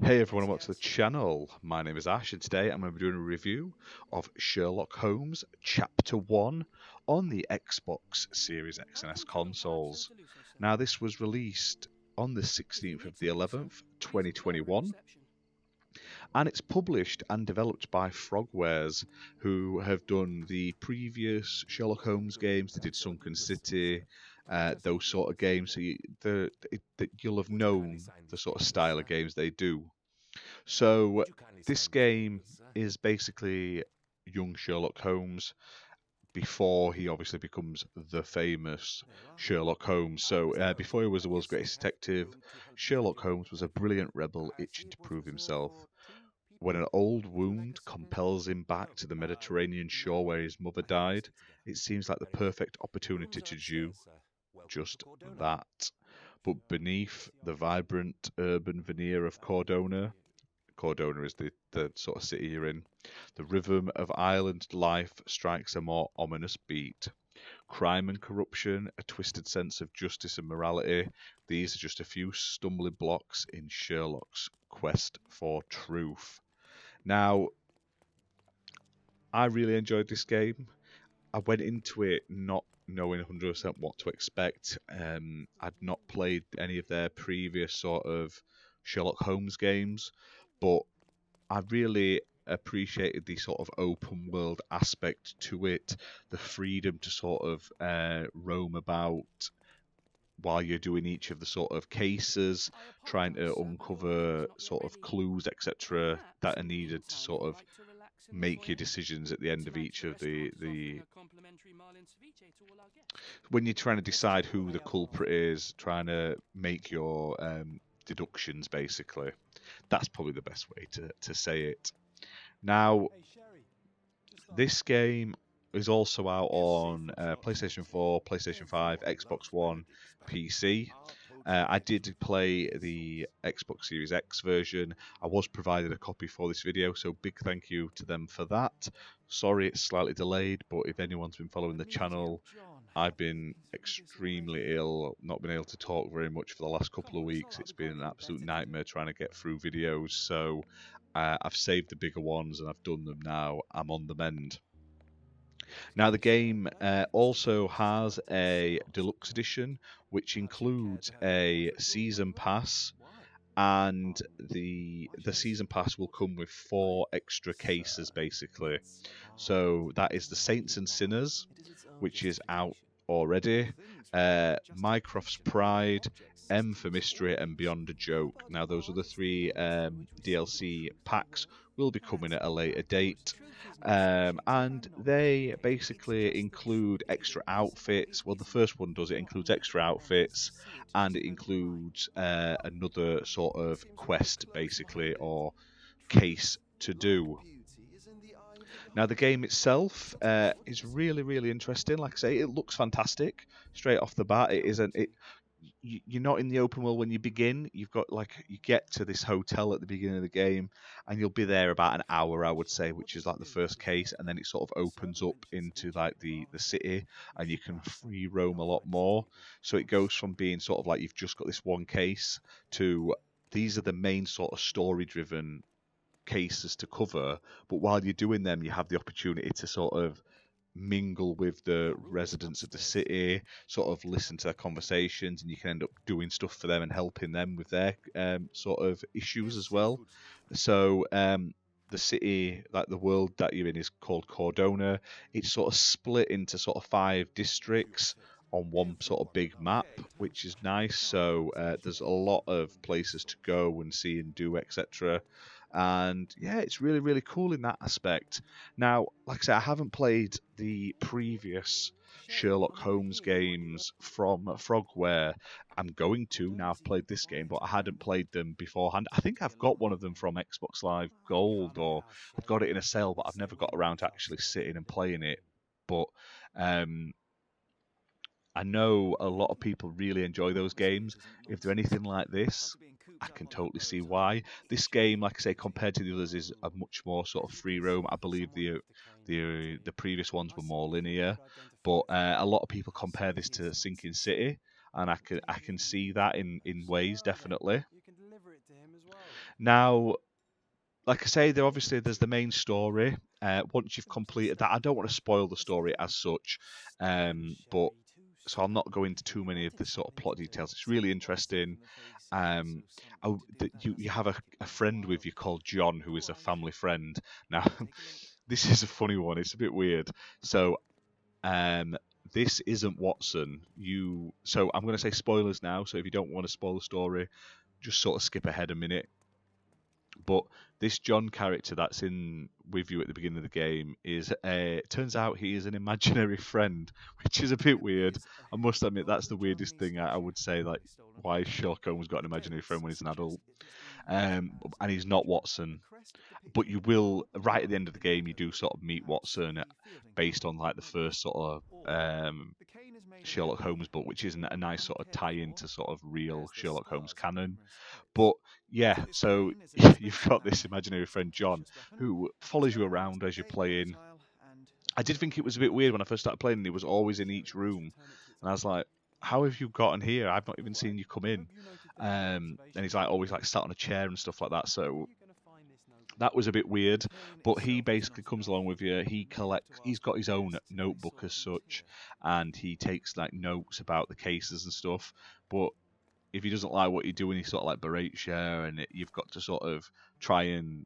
Hey everyone, welcome to the channel. My name is Ash, and today I'm going to be doing a review of Sherlock Holmes Chapter 1 on the Xbox Series X and S consoles. Now, this was released on the 16th of the 11th, 2021, and it's published and developed by Frogwares, who have done the previous Sherlock Holmes games. They did Sunken City, those sort of games, so you'll have known the sort of style of games they do. So this game is basically young Sherlock Holmes before he obviously becomes the famous Sherlock Holmes. So before he was the world's greatest detective, Sherlock Holmes was a brilliant rebel itching to prove himself. When an old wound compels him back to the Mediterranean shore where his mother died, it seems like the perfect opportunity to do just that. But beneath the vibrant urban veneer of Cordona is the sort of city you're in. The rhythm of island life strikes a more ominous beat. Crime and corruption, a twisted sense of justice and morality, these are just a few stumbling blocks in Sherlock's quest for truth. Now, I really enjoyed this game. I went into it not knowing 100% what to expect. I'd not played any of their previous sort of Sherlock Holmes games, but I really appreciated the sort of open world aspect to it, the freedom to sort of roam about while you're doing each of the sort of cases, trying to uncover sort of clues, etc., that are needed to sort of make your decisions at the end of each of the when you're trying to decide who the culprit is, trying to make your deductions basically. That's probably the best way to say it. Now, this game is also out on PlayStation 4, PlayStation 5, Xbox One, PC. I did play the Xbox Series X version. I was provided a copy for this video, so big thank you to them for that. Sorry it's slightly delayed, but if anyone's been following the channel, I've been extremely ill, not been able to talk very much for the last couple of weeks. It's been an absolute nightmare trying to get through videos, so I've saved the bigger ones and I've done them now. I'm on the mend. Now, the game also has a deluxe edition, which includes a season pass, and the season pass will come with 4 extra cases, basically. So that is the Saints and Sinners, which is out already. Mycroft's Pride, M for Mystery, and Beyond a Joke. Now, those are the 3 DLC packs will be coming at a later date. And they basically include extra outfits. Well, the first one does. It includes extra outfits, and it includes another sort of quest, basically, or case to do. Now, the game itself is really, really interesting. Like I say, it looks fantastic straight off the bat. It isn't. You're not in the open world when you begin. You've got you get to this hotel at the beginning of the game, and you'll be there about an hour, I would say, which is like the first case, and then it sort of opens up into like the city, and you can free roam a lot more. So it goes from being sort of like you've just got this one case to these are the main sort of story driven cases to cover, but while you're doing them, you have the opportunity to sort of mingle with the residents of the city, sort of listen to their conversations, and you can end up doing stuff for them and helping them with their sort of issues as well. So the city, like the world that you're in, is called Cordona. It's sort of split into sort of 5 districts on one sort of big map, which is nice. So there's a lot of places to go and see and do, etc. And yeah, it's really, really cool in that aspect. Now, like I said, I haven't played the previous Sherlock Holmes games from Frogware. I'm going to now. I've played this game, but I hadn't played them beforehand. I think I've got one of them from Xbox Live Gold, or I've got it in a sale, but I've never got around to actually sitting and playing it. But um, I know a lot of people really enjoy those games. If they're anything like this, I can totally see why. This game, like I say, compared to the others, is a much more sort of free roam. I believe the previous ones were more linear, but a lot of people compare this to Sinking City, and I can see that in ways definitely. Now, like I say, there's the main story. Once you've completed that, I don't want to spoil the story as such, but so I'll not go into too many of the sort of plot details. It's really interesting. You have a friend with you called John, who is a family friend. Now, this is a funny one. It's a bit weird. So, um, this isn't Watson. So I'm going to say spoilers now. So if you don't want to spoil the story, just sort of skip ahead a minute. But this John character that's in with you at the beginning of the game turns out he is an imaginary friend, which is a bit weird. I must admit that's the weirdest thing I would say. Like, why Sherlock Holmes got an imaginary friend when he's an adult, and he's not Watson. But you will right at the end of the game you do sort of meet Watson based on like the first sort of Sherlock Holmes book, which is a nice sort of tie into sort of real Sherlock Holmes canon. But yeah, so you've got this imaginary friend John who follows you around as you're playing. I did think it was a bit weird when I first started playing. He was always in each room, and I was like, "How have you gotten here? I've not even seen you come in." And he's like always like sat on a chair and stuff like that. So that was a bit weird. But he basically comes along with you. He's got his own notebook as such, and he takes like notes about the cases and stuff. But if he doesn't like what you're doing, he sort of like berates you, and you've got to sort of try and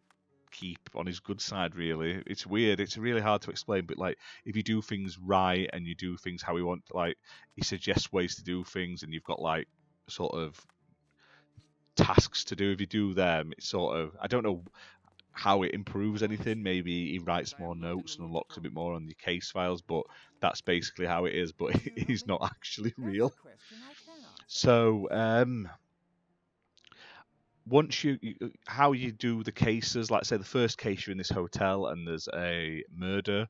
keep on his good side. Really, it's weird. It's really hard to explain, but like if you do things right and you do things how he wants, like he suggests ways to do things, and you've got like sort of tasks to do. If you do them, it's sort of I don't know how it improves anything. Maybe he writes more notes and unlocks a bit more on your case files, but that's basically how it is. But he's not actually real. So once how you do the cases, like say the first case you're in this hotel and there's a murder.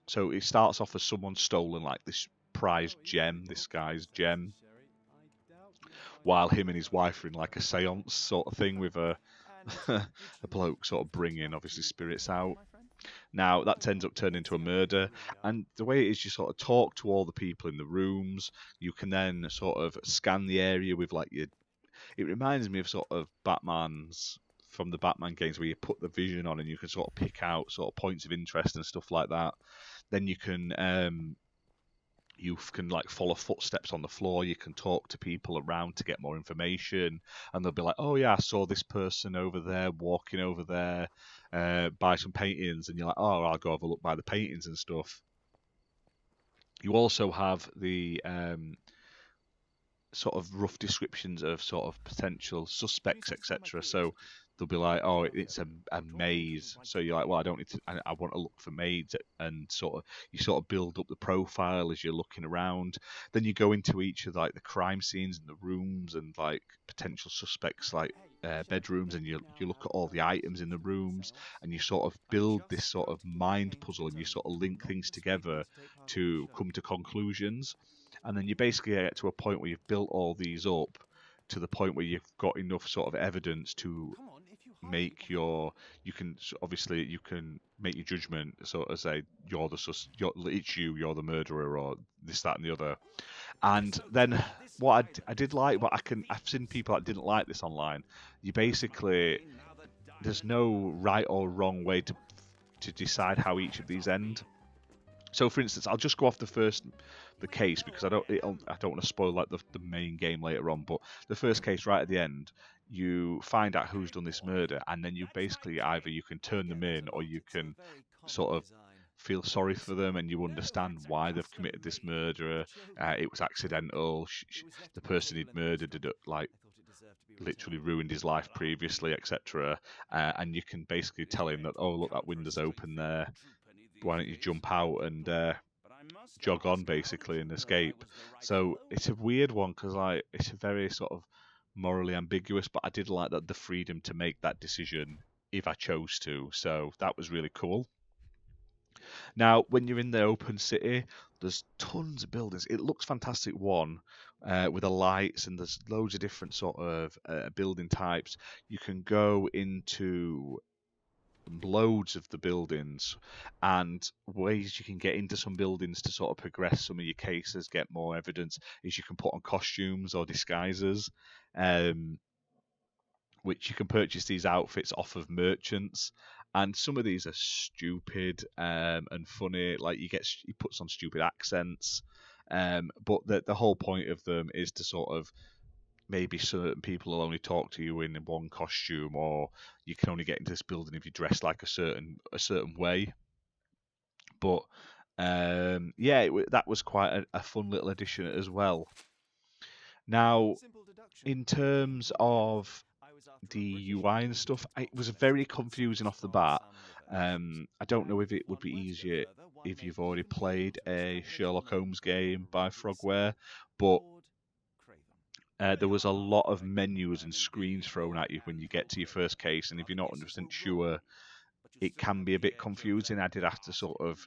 So it starts off as someone stolen like this prized gem, this guy's gem, while him and his wife are in like a seance sort of thing with a a bloke sort of bringing obviously spirits out. Now that ends up turning into a murder, and the way it is, you sort of talk to all the people in the rooms. You can then sort of scan the area with like your. It reminds me of sort of Batman's from the Batman games where you put the vision on and you can sort of pick out sort of points of interest and stuff like that. Then you can like follow footsteps on the floor. You can talk to people around to get more information, and they'll be like, "Oh yeah, I saw this person over there walking over there, buy some paintings," and you're like, "Oh, I'll go have a look by the paintings and stuff." You also have the sort of rough descriptions of sort of potential suspects, etc. So they'll be like, "Oh, it's a maze." So you're like, "Well, I don't need to. I want to look for maids," and you sort of build up the profile as you're looking around. Then you go into each of like the crime scenes and the rooms and like potential suspects like. Bedrooms, and you look at all the items in the rooms, and you sort of build this sort of mind puzzle, and you sort of link things together to come to conclusions. And then you basically get to a point where you've built all these up to the point where you've got enough sort of evidence to make your obviously you can make your judgment, sort of say you're the murderer, or this, that, and the other. And then I did like, but I've seen people that didn't like this online. You basically there's no right or wrong way to decide how each of these end. So, for instance, I'll just go off the case because I don't want to spoil like the main game later on. But the first case, right at the end, you find out who's done this murder, and then you basically either you can turn them in or you can sort of feel sorry for them, and you understand why they've committed this murder. It was accidental. The person he'd murdered had like literally ruined his life previously, etc. And you can basically tell him that, oh look, that window's open there. Why don't you jump out and jog on basically and escape? So it's a weird one because like it's a very sort of morally ambiguous, but I did like that the freedom to make that decision if I chose to. So that was really cool. Now, when you're in the open city, there's tons of buildings. It looks fantastic. With the lights, and there's loads of different sort of building types. You can go into loads of the buildings, and ways you can get into some buildings to sort of progress some of your cases, get more evidence, is you can put on costumes or disguises. Um, which you can purchase these outfits off of merchants. And some of these are stupid and funny. Like he puts on stupid accents, but the whole point of them is to sort of maybe certain people will only talk to you in one costume, or you can only get into this building if you dress like a certain way. But yeah, that was quite a fun little addition as well. Now, in terms of the UI and stuff, it was very confusing off the bat. I don't know if it would be easier if you've already played a Sherlock Holmes game by Frogware, but there was a lot of menus and screens thrown at you when you get to your first case, and if you're not 100% sure, it can be a bit confusing. I did have to sort of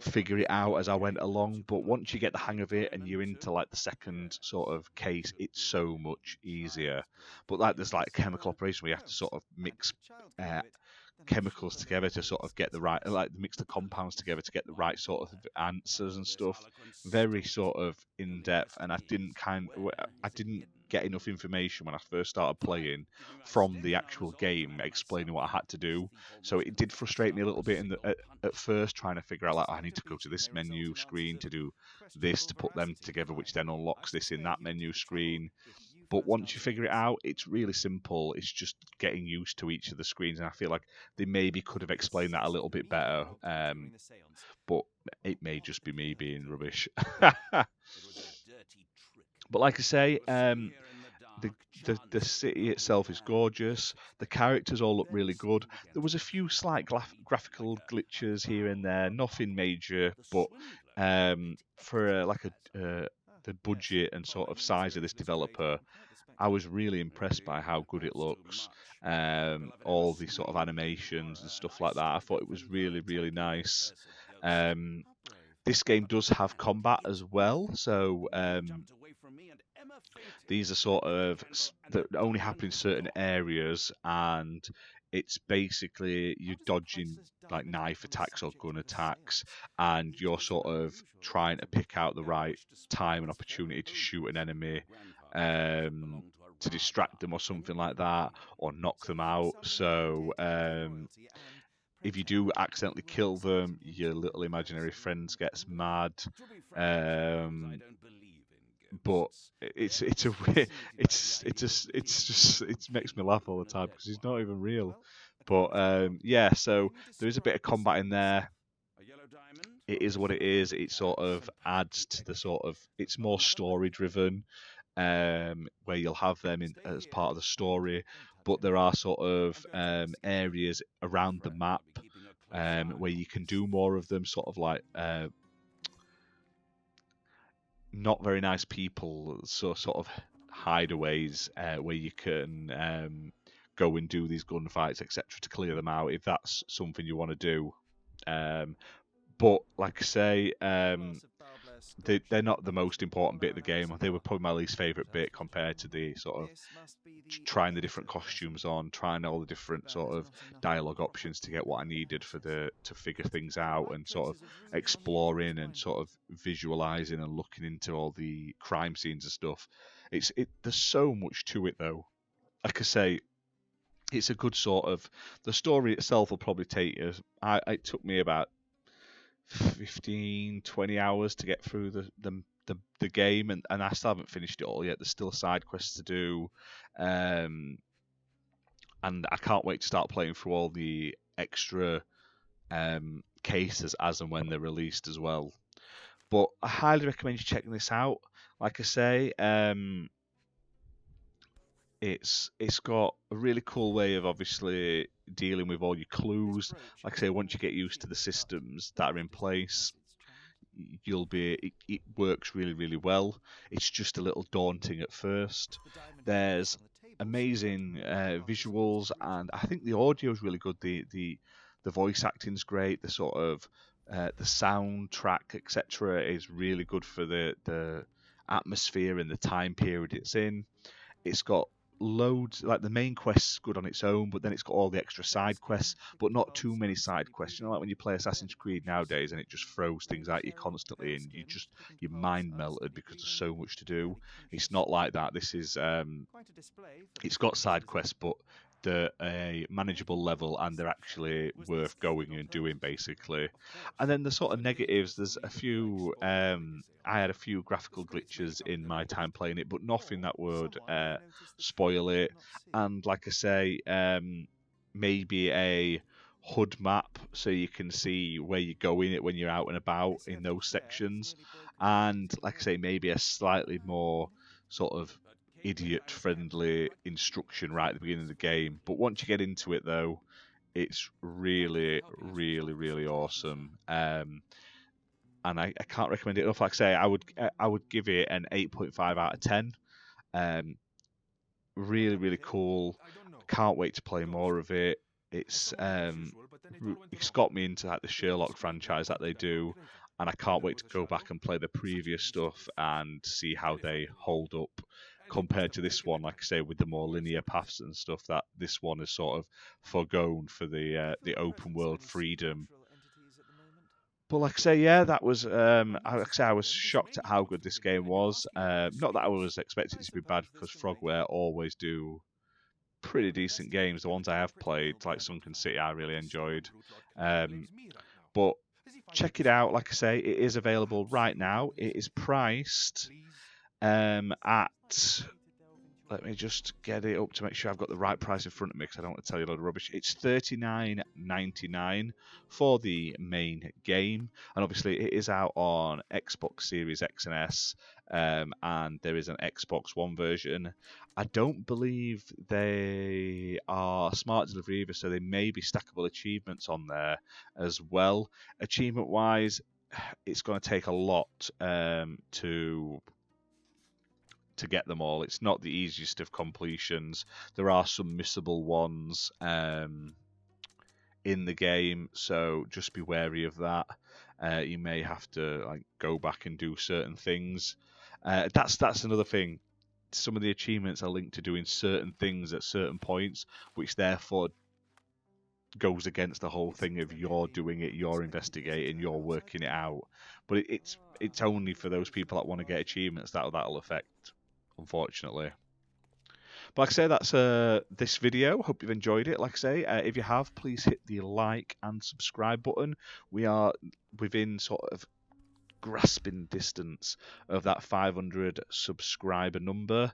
figure it out as I went along, but once you get the hang of it and you're into like the second sort of case, it's so much easier. But like there's like chemical operation where you have to sort of mix chemicals together to sort of get the right, like mix the compounds together to get the right sort of answers and stuff. Very sort of in depth, and I didn't get enough information when I first started playing from the actual game explaining what I had to do. So it did frustrate me a little bit at first, trying to figure out like I need to go to this menu screen to do this to put them together, which then unlocks this in that menu screen. But once you figure it out, it's really simple. It's just getting used to each of the screens, and I feel like they maybe could have explained that a little bit better. But it may just be me being rubbish. But like I say, the city itself is gorgeous. The characters all look really good. There was a few slight graphical glitches here and there, nothing major, but for the budget and sort of size of this developer, I was really impressed by how good it looks. All the sort of animations and stuff like that. I thought it was really, really nice. This game does have combat as well, so these are sort of that only happen in certain areas, and it's basically you're dodging like knife attacks or gun attacks, and you're sort of trying to pick out the right time and opportunity to shoot an enemy, to distract them or something like that, or knock them out. So if you do accidentally kill them, your little imaginary friends gets mad. But it's a weird, it makes me laugh all the time because he's not even real. But yeah, so there is a bit of combat in there. It is what it is. It sort of adds to the sort of it's more story driven, where you'll have them as part of the story, but there are sort of areas around the map where you can do more of them, sort of like not very nice people, so sort of hideaways where you can go and do these gunfights, etc., to clear them out if that's something you want to do. But like I say, they're not the most important bit of the game. They were probably my least favourite bit compared to the sort of trying the different costumes on, trying all the different sort of dialogue options to get what I needed to figure things out, and sort of exploring and sort of visualizing and looking into all the crime scenes and stuff. There's so much to it though. Like I say, it's a good sort of the story itself will probably take us. It took me about 15, 20 hours to get through the game, and I still haven't finished it all yet. There's still side quests to do, and I can't wait to start playing through all the extra cases as and when they're released as well. But I highly recommend you checking this out. Like I say, it's got a really cool way of obviously dealing with all your clues. Like I say, once you get used to the systems that are in place, it works really, really well. It's just a little daunting at first. There's amazing visuals, and I think the audio is really good. The voice acting's great. The sort of the soundtrack, etc., is really good for the atmosphere and the time period it's in. It's got loads, like the main quest's good on its own, but then it's got all the extra side quests, but not too many side quests. You know, like when you play Assassin's Creed nowadays and it just throws things at you constantly and your mind melted because there's so much to do. It's not like that. This is it's got side quests, but they're a manageable level and they're actually worth going and doing, basically. And then the sort of negatives, there's a few. I had a few graphical glitches in my time playing it, but nothing that would spoil it. And like I say, maybe a HUD map so you can see where you're going it when you're out and about in those sections. And like I say, maybe a slightly more sort of idiot-friendly instruction right at the beginning of the game. But once you get into it, though, it's really, really, really awesome. And I can't recommend it enough. Like I say, I would give it an 8.5 out of 10. Really, really cool. Can't wait to play more of it. It's got me into like the Sherlock franchise that they do, and I can't wait to go back and play the previous stuff and see how they hold up compared to this one. Like I say, with the more linear paths and stuff, that this one is sort of forgone for the open world freedom. But like I say, yeah, that was. I was shocked at how good this game was. Not that I was expecting it to be bad, because Frogware always do pretty decent games. The ones I have played, like Sunken City, I really enjoyed. But check it out. Like I say, it is available right now. It is priced at. Let me just get it up to make sure I've got the right price in front of me, because I don't want to tell you a load of rubbish. It's $39.99 for the main game, and obviously it is out on Xbox Series X and S, and there is an Xbox One version. I don't believe they are smart delivery either, so there may be stackable achievements on there as well. Achievement-wise, it's going to take a lot to get them all. It's not the easiest of completions. There are some missable ones in the game, so just be wary of that. You may have to go back and do certain things. That's another thing. Some of the achievements are linked to doing certain things at certain points, which therefore goes against the whole thing of you're doing it, you're investigating, you're working it out. But it's only for those people that want to get achievements that'll affect, unfortunately. But like I say, that's this video. Hope you've enjoyed it. Like I say, if you have, please hit the like and subscribe button. We are within sort of grasping distance of that 500 subscriber number.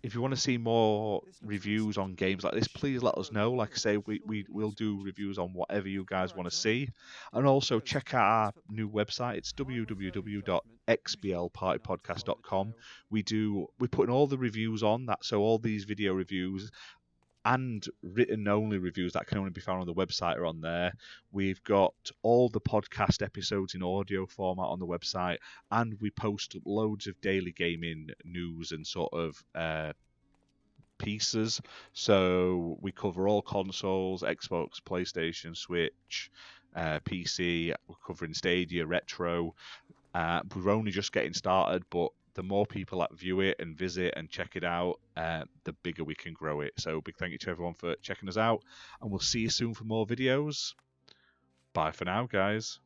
If you want to see more reviews on games like this, please let us know. Like I say, we'll do reviews on whatever you guys want to see. And also check out our new website. It's www.xblpartypodcast.com. We put in all the reviews on that, so all these video reviews and written only reviews that can only be found on the website are on there. We've got all the podcast episodes in audio format on the website, and we post loads of daily gaming news and sort of pieces. So we cover all consoles: Xbox, PlayStation, Switch, PC. We're covering Stadia, Retro. We're only just getting started, but the more people that view it and visit and check it out, the bigger we can grow it. So big thank you to everyone for checking us out, and we'll see you soon for more videos. Bye for now, guys.